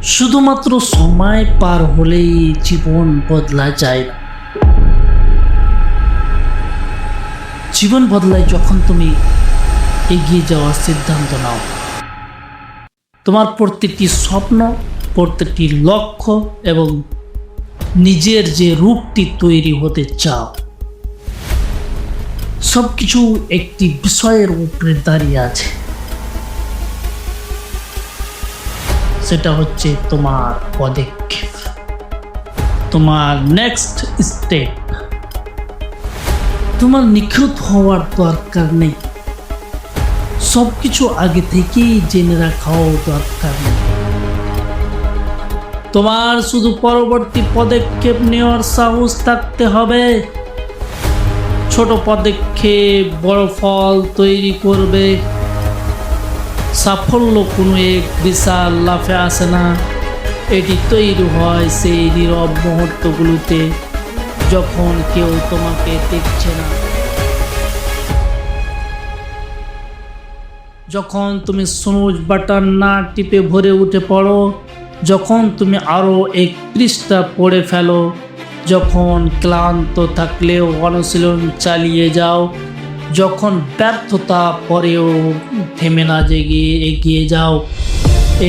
শুধুমাত্র সময় পার হলেই জীবন বদলা যায় না। জীবন বদলায় যখন তুমি এগিয়ে যাওয়ার সিদ্ধান্ত নাও। তোমার প্রত্যেকটি স্বপ্ন, প্রত্যেকটি লক্ষ্য এবং নিজের যে রূপটি তৈরি হতে চাও, সবকিছু একটি বিষয়ের উপরে দাঁড়িয়ে আছে। সেটা হচ্ছে তোমার পদক্ষেপ, তোমার নেক্সট স্টেপ। তোমার নিখুঁত হওয়ার দরকার নেই, সবকিছু আগে থেকেই জেনে রাখাও দরকার নেই। তোমার শুধু পরবর্তী পদক্ষেপ নেওয়ার সাহস থাকতে হবে। ছোট পদক্ষেপ বড় ফল তৈরি করবে। সাফল্য কোনো এক বিশাল লাফে আসে না, এটি তৈরি হয় সেই নীরব মুহূর্তগুলোতে, যখন কেউ তোমাকে দেখছে না, যখন তুমি স্নুজ বাটন না টিপে ভরে উঠে পড়ো, যখন তুমি আরও এক পৃষ্ঠা পড়ে ফেলো, যখন ক্লান্ত থাকলেও অনুশীলন চালিয়ে যাও, যখন ব্যর্থতা পরেও থেমে না জেগে এগিয়ে যাও।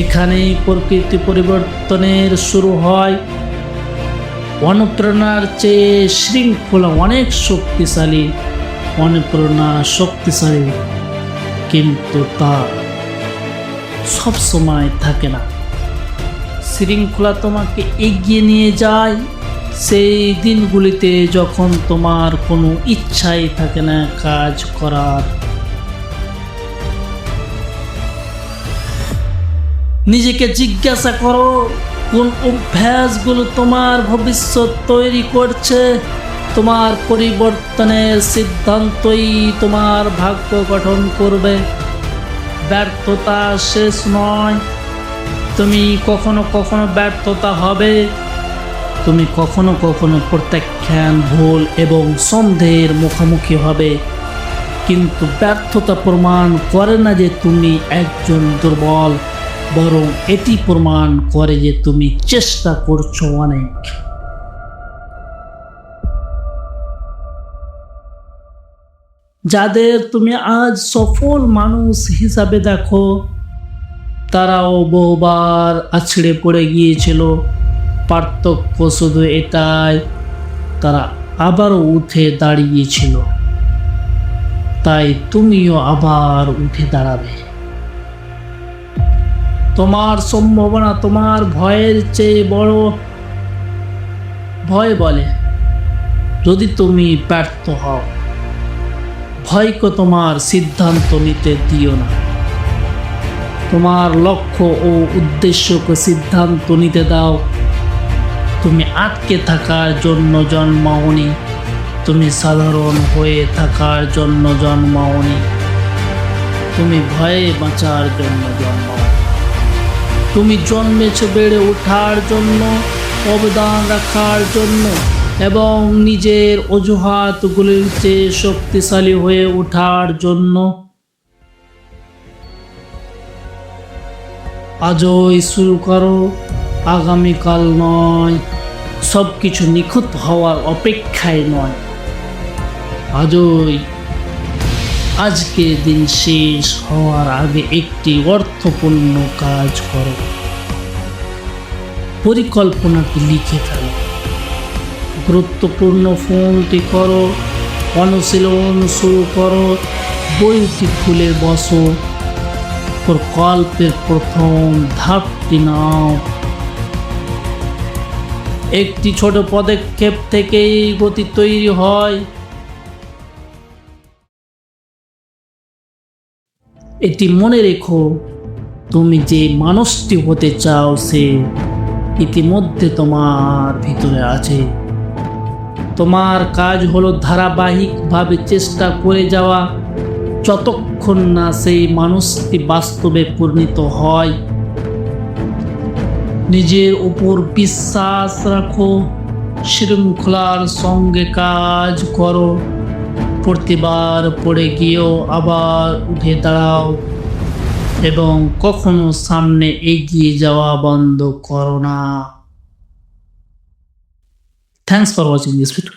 এখানেই প্রকৃতি পরিবর্তনের শুরু হয়। অনুপ্রেরণার চেয়ে শৃঙ্খলা অনেক শক্তিশালী। অনুপ্রেরণা শক্তিশালী, কিন্তু তা সবসময় থাকে না। শৃঙ্খলা তোমাকে এগিয়ে নিয়ে যায় সেই দিনগুলিতে যখন তোমার কোনো ইচ্ছাই থাকে না কাজ করার। নিজেকে জিজ্ঞাসা করো, কোন অভ্যাসগুলো তোমার ভবিষ্যৎ তৈরি করছে? তোমার পরিবর্তনের সিদ্ধান্তই তোমার ভাগ্য গঠন করবে। ব্যর্থতা শেষ নয়। তুমি কখনো কখনো ব্যর্থতা হবে, তুমি কখনো কখনো প্রত্যাখ্যান, ভুল এবং সন্দেহের মুখোমুখি হবে, কিন্তু ব্যর্থতা প্রমাণ করে না যে তুমি একজন দুর্বল, বরং এটি প্রমাণ করে যে তুমি চেষ্টা করছো অনেক। যাদের তুমি আজ সফল মানুষ হিসাবে দেখো, তারাও বহুবার আছড়ে পড়ে গিয়েছিল। পার্থক্য শুধু এটাই, তারা আবারও উঠে দাঁড়িয়েছিল। তাই তুমিও আবার উঠে দাঁড়াবে। তোমার সম্ভাবনা তোমার ভয়ের চেয়ে বড়। ভয় বলে যদি তুমি ব্যর্থ হও। ভয়কে তোমার সিদ্ধান্ত নিতে দিও না। তোমার লক্ষ্য ও উদ্দেশ্যকে সিদ্ধান্ত নিতে দাও। তুমি আটকে থাকার জন্য জন্মাওনি, তুমি সাধারণ হয়ে থাকার জন্য জন্মাওনি, তুমি ভয়ে বাঁচার জন্য জন্মাও। তুমি জন্মেছো বেড়ে ওঠার জন্য, অবদান রাখার জন্য এবং নিজের অজুহাতগুলিতে শক্তিশালী হয়ে ওঠার জন্য। আজই শুরু করো, আগামীকাল নয়। সব কিছু নিখুঁত হওয়ার অপেক্ষায় নয়। আজকে দিন শেষ হওয়ার আগে একটি অর্থপূর্ণ কাজ করো। পরিকল্পনাটি লিখে ফেলো, গুরুত্বপূর্ণ ফোনটি করো, অনুশীলন শুরু করো, বইটি খুলে বসো, প্রকল্পের প্রথম ধাপটি নাও। একটি ছোট পদক্ষেপ থেকেই গতি তৈরি হয়। এটি মনে রেখো, তুমি যে মানুষটি হতে চাও সে ইতিমধ্যে তোমার ভিতরে আছে। তোমার কাজ হলো ধারাবাহিকভাবে চেষ্টা করে যাওয়া, যতক্ষণ না সেই মানুষটি বাস্তবে পরিণত হয়। নিজের উপর বিশ্বাস রাখো, শৃঙ্খলার সঙ্গে কাজ করো, প্রতিবার পড়ে গিয়েও আবার উঠে দাঁড়াও। এবং কখনো সামনে এগিয়ে যাওয়া বন্ধ করো না। Thanks for watching this video.